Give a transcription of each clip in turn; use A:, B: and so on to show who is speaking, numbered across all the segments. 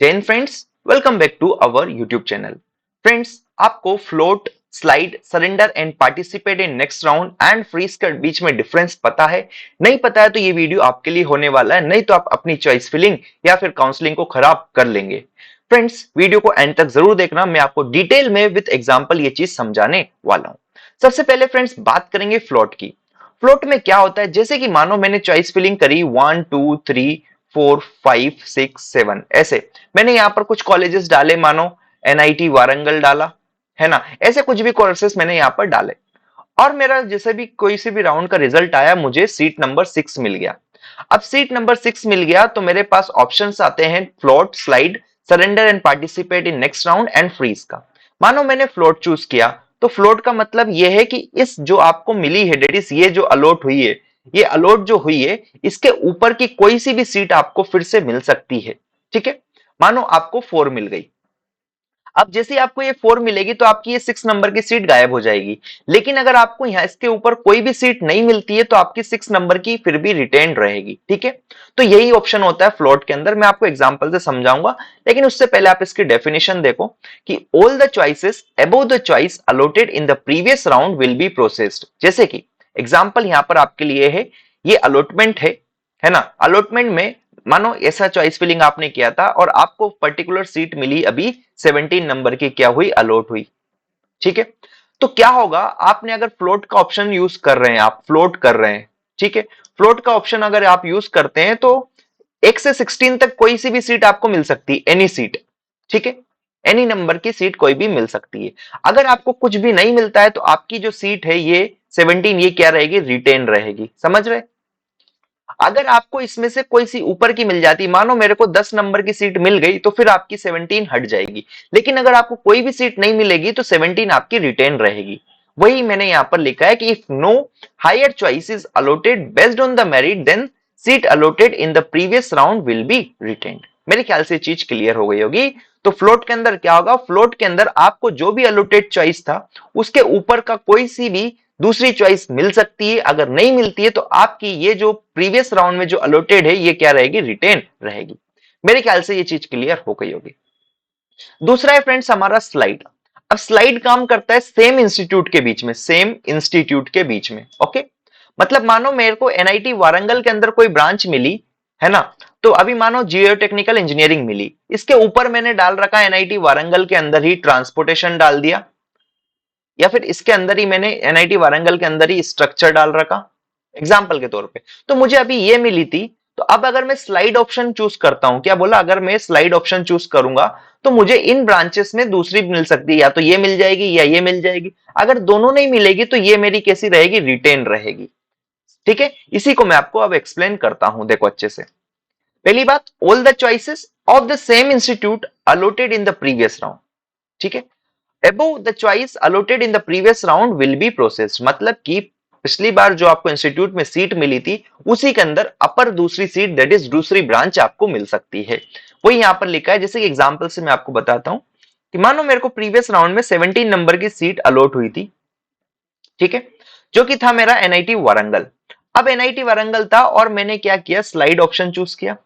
A: Jain friends, welcome back to our YouTube channel. Friends, आपको float, slide, surrender and participate in next round and freeze के बीच में difference पता है? नहीं पता है तो ये वीडियो आपके लिए होने वाला है, नहीं तो आप अपनी चॉइस फिलिंग या फिर काउंसलिंग को खराब कर लेंगे। फ्रेंड्स, वीडियो को एंड तक जरूर देखना, मैं आपको डिटेल में विद एग्जांपल ये चीज समझाने वाला हूं। सबसे पहले फ्रेंड्स बात करेंगे फ्लोट की। फ्लोट में क्या होता है, जैसे कि मानो मैंने चॉइस फिलिंग करी 1 2 3 4 5 6 7 ऐसे। मैंने यहाँ पर कुछ कॉलेजेस डाले, मानो एनआईटी वारंगल डाला, है ना, ऐसे कुछ भी कोर्सेस मैंने यहाँ पर डाले। और मेरा जैसे भी कोई से भी राउंड का रिजल्ट आया, मुझे सीट नंबर 6 मिल गया। अब सीट नंबर 6 मिल गया तो मेरे पास ऑप्शंस आते हैं float, slide, surrender and participate in next round and freeze का। मानो मैंने फ्लोट चूज किया तो फ्लोट का मतलब यह है कि इस जो आपको मिली है, डेट इज ये जो अलॉट हुई है, ये अलॉट जो हुई है, इसके ऊपर की कोई सी भी सीट आपको फिर से मिल सकती है। ठीक है, मानो आपको 4 मिल गई। अब जैसे ही आपको ये 4 मिलेगी तो आपकी ये 6 नंबर की सीट गायब हो जाएगी। लेकिन अगर आपको यहाँ इसके ऊपर कोई भी सीट नहीं मिलती है तो आपकी 6 नंबर की फिर भी रिटेन रहेगी। ठीक है, तो यही ऑप्शन होता है फ्लोट के अंदर। मैं आपको एग्जांपल से समझाऊंगा, लेकिन उससे पहले आप इसकी डेफिनेशन देखो कि all the choices above the choice allotted in the previous round will be processed. जैसे कि एग्जाम्पल यहाँ पर आपके लिए है, ये अलॉटमेंट है ना। अलॉटमेंट में मानो ऐसा चॉइस फिलिंग आपने किया था और आपको पर्टिकुलर सीट मिली, अभी 17 नंबर की क्या हुई, अलॉट हुई। ठीक है, तो क्या होगा, आपने अगर फ्लोट का ऑप्शन यूज कर रहे हैं, आप फ्लोट कर रहे हैं, ठीक है, फ्लोट का ऑप्शन अगर आप यूज करते हैं तो 1 से 16 तक कोई सी भी सीट आपको मिल सकती है, एनी सीट। ठीक है, एनी नंबर की सीट कोई भी मिल सकती है। अगर आपको कुछ भी नहीं मिलता है तो आपकी जो सीट है ये 17, ये क्या रहेगी, रिटेन रहेगी। समझ रहे? अगर आपको इसमें से कोई सी ऊपर की मिल जाती, मानो मेरे को 10 नंबर की सीट मिल गई तो फिर आपकी 17 हट जाएगी। लेकिन अगर आपको कोई भी सीट नहीं मिलेगी तो 17 आपकी रिटेन रहेगी। वही मैंने यहां पर लिखा है कि if no higher choice is allotted based on the merit then seat allotted in the previous round will be retained. मेरे ख्याल से चीज क्लियर हो गई होगी। तो फ्लोट के अंदर क्या होगा, फ्लोट के अंदर आपको जो भी अलॉटेड चॉइस था उसके ऊपर का कोई सी भी दूसरी चॉइस मिल सकती है। अगर नहीं मिलती है तो आपकी ये जो प्रीवियस राउंड में जो अलॉटेड है ये क्या रहेगी, रिटेन रहेगी। मेरे ख्याल से ये चीज क्लियर हो गई होगी। दूसरा है फ्रेंड्स हमारा स्लाइड। अब स्लाइड काम करता है सेम इंस्टीट्यूट के बीच में, सेम इंस्टीट्यूट के बीच में। ओके, मतलब मानो मेरे को एनआईटी वारंगल के अंदर कोई ब्रांच मिली, है ना, तो अभी मानो जियो टेक्निकल इंजीनियरिंग मिली, इसके ऊपर मैंने डाल रखा एनआईटी वारंगल के अंदर ही ट्रांसपोर्टेशन डाल दिया, या फिर इसके अंदर ही मैंने एनआईटी वारंगल के अंदर ही स्ट्रक्चर डाल रखा एग्जाम्पल के तौर पे। तो मुझे अभी ये मिली थी, तो अब अगर मैं स्लाइड ऑप्शन चूज करता हूं, क्या बोला, अगर मैं स्लाइड ऑप्शन चूज करूंगा तो मुझे इन ब्रांचेस में दूसरी मिल सकती है, या तो ये मिल जाएगी या ये मिल जाएगी। अगर दोनों नहीं मिलेगी तो ये मेरी कैसी रहेगी, रिटेन रहेगी। ठीक है, इसी को मैं आपको अब एक्सप्लेन करता हूं, देखो अच्छे से। पहली बात, all the choices of the same institute allotted in the previous round. ठीक है, above the choice allotted in the previous round will be processed, मतलब कि पिछली बार जो आपको इंस्टीट्यूट में सीट मिली थी उसी के अंदर अपर दूसरी सीट, दैट इज दूसरी ब्रांच आपको मिल सकती है। वही यहां पर लिखा है, जैसे कि एग्जांपल से मैं आपको बताता हूं कि मानो मेरे को प्रीवियस राउंड में 17 नंबर की सीट अलॉट हुई थी। ठीक है, जो कि था मेरा एनआईटी वारंगल। अब एनआईटी वारंगल था और मैंने क्या किया, स्लाइड ऑप्शन चूज किया।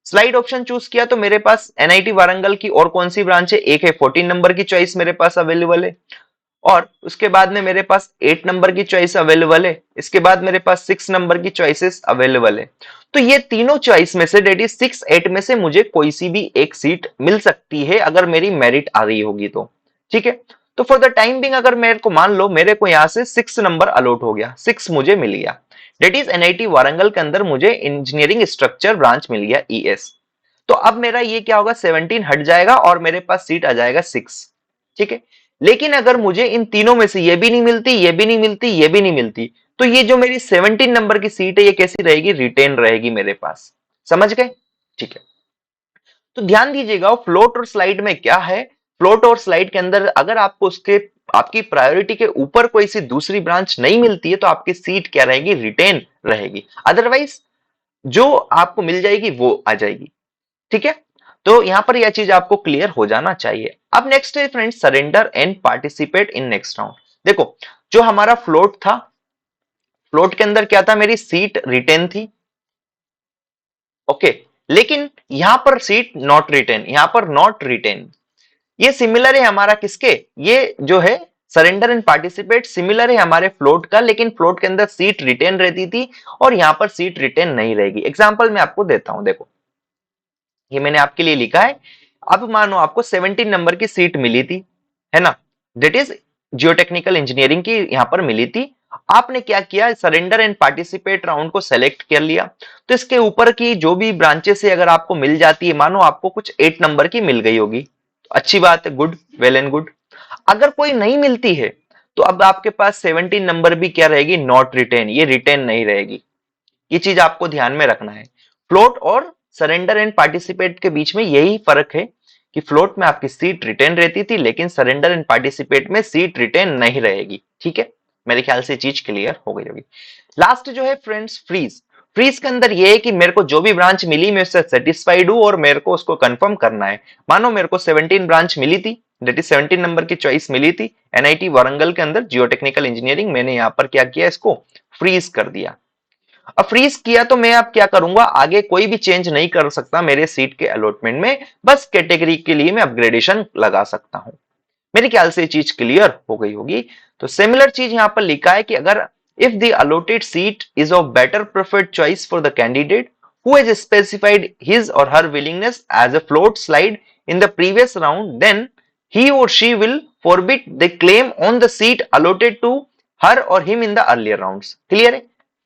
A: स्लाइड ऑप्शन चूज किया तो मेरे पास एनआईटी वारंगल की और कौन सी ब्रांच है, एक है 14 नंबर की चॉइस मेरे पास अवेलेबल है, और उसके बाद में मेरे पास 8 नंबर की चॉइस अवेलेबल है, इसके बाद मेरे पास 6 नंबर की चॉइसेस अवेलेबल है। तो ये तीनों चॉइस में से, डेट इज 6 8 में से मुझे कोई सी भी एक सीट मिल सकती है अगर मेरी मेरिट आ रही होगी तो। ठीक है, तो फॉर द टाइम बिंग अगर मेरे को मान लो मेरे को यहां से 6 नंबर अलॉट हो गया, 6 मुझे मिल गया, डेट इज एनआईटी वारंगल के अंदर मुझे इंजीनियरिंग स्ट्रक्चर ब्रांच मिल गया, ईएस। तो अब मेरा ये क्या होगा, 17 हट जाएगा और मेरे पास सीट आ जाएगा 6। ठीक है, लेकिन अगर मुझे इन तीनों में से ये भी नहीं मिलती, ये भी नहीं मिलती, ये भी नहीं मिलती, तो ये जो मेरी 17 नंबर की सीट है ये कैसी रहेगी, रिटेन रहेगी मेरे पास। समझ गए? ठीक है, तो ध्यान दीजिएगा फ्लोट और स्लाइड में क्या है। फ्लोट और स्लाइड के अंदर अगर आपको उसके आपकी प्रायोरिटी के ऊपर कोई सी दूसरी ब्रांच नहीं मिलती है तो आपकी सीट क्या रहेगी, रिटेन रहेगी। अदरवाइज जो आपको मिल जाएगी वो आ जाएगी। ठीक है, तो यहां पर यह चीज आपको क्लियर हो जाना चाहिए। अब नेक्स्ट है friends, surrender and participate in next round. देखो, जो हमारा फ्लोट था, फ्लोट के अंदर क्या था, मेरी सीट रिटेन थी। ओके, लेकिन यहां पर सीट नॉट रिटेन, यहां पर नॉट रिटेन। ये सिमिलर है हमारा किसके, ये जो है सरेंडर एंड पार्टिसिपेट सिमिलर है हमारे फ्लोट का, लेकिन फ्लोट के अंदर सीट रिटेन रहती थी और यहां पर सीट रिटेन नहीं रहेगी। एग्जांपल मैं आपको देता हूं, देखो ये मैंने आपके लिए लिखा है। अब मानो आपको 17 नंबर की सीट मिली थी, है ना, दैट इज जियोटेक्निकल इंजीनियरिंग की यहां पर मिली थी। आपने क्या किया, सरेंडर एंड पार्टिसिपेट राउंड को सेलेक्ट कर लिया, तो इसके ऊपर की जो भी ब्रांचेस है अगर आपको मिल जाती है, मानो आपको कुछ 8 नंबर की मिल गई होगी, तो अच्छी बात है, गुड, वेल एंड गुड। अगर कोई नहीं मिलती है तो अब आपके पास 17 नंबर भी क्या रहेगी, नॉट रिटेन, ये रिटेन नहीं रहेगी। ये चीज आपको ध्यान में रखना है। फ्लोट और सरेंडर एंड पार्टिसिपेट के बीच में यही फर्क है कि फ्लोट में आपकी सीट रिटेन रहती थी, लेकिन सरेंडर एंड पार्टिसिपेट में सीट रिटेन नहीं रहेगी। ठीक है, मेरे ख्याल से चीज क्लियर हो गई होगी। लास्ट जो है फ्रेंड्स, फ्रीज। फ्रीज के अंदर ये है कि मेरे को जो भी ब्रांच मिली मैं उससे सेटिस्फाइड हूं और मेरे को उसको कंफर्म करना है। मानो मेरे को 17 ब्रांच मिली थी, दैट इज 17 नंबर की चॉइस मिली थी एनआईटी वारंगल के अंदर जियोटेक्निकल इंजीनियरिंग, मैंने यहाँ पर क्या किया, इसको फ्रीज कर दिया। अब फ्रीज किया तो मैं अब क्या करूंगा, आगे कोई भी चेंज नहीं कर सकता मेरे सीट के अलॉटमेंट में, बस कैटेगरी के लिए मैं अपग्रेडेशन लगा सकता हूं। मेरे ख्याल से ये चीज क्लियर हो गई होगी। तो सिमिलर चीज यहां पर लिखा है कि अगर if the allotted seat is of better preferred choice for the candidate who has specified his or her willingness as a float slide in the previous round, then he or she will forbid the claim on the seat allotted to her or him in the earlier rounds। Clear है,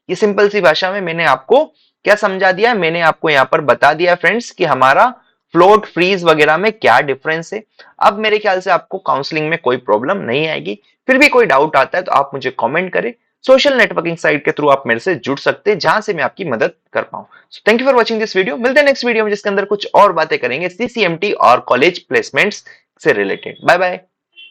A: ये simple सी भाषा में मैंने आपको क्या समझा दिया, मैंने आपको यहाँ पर बता दिया फ्रेंड्स कि हमारा फ्लोट फ्रीज वगैरह में क्या डिफरेंस है। अब मेरे ख्याल से आपको काउंसलिंग में कोई प्रॉब्लम नहीं आएगी। फिर भी कोई डाउट आता है तो आप मुझे कमेंट करें, सोशल नेटवर्किंग साइट के थ्रू आप मेरे से जुड़ सकते हैं जहां से मैं आपकी मदद कर पाऊं। So thank you for watching this video, मिलते हैं नेक्स्ट वीडियो में जिसके अंदर कुछ और बातें करेंगे सीसीएमटी और कॉलेज प्लेसमेंट्स से रिलेटेड। Bye bye.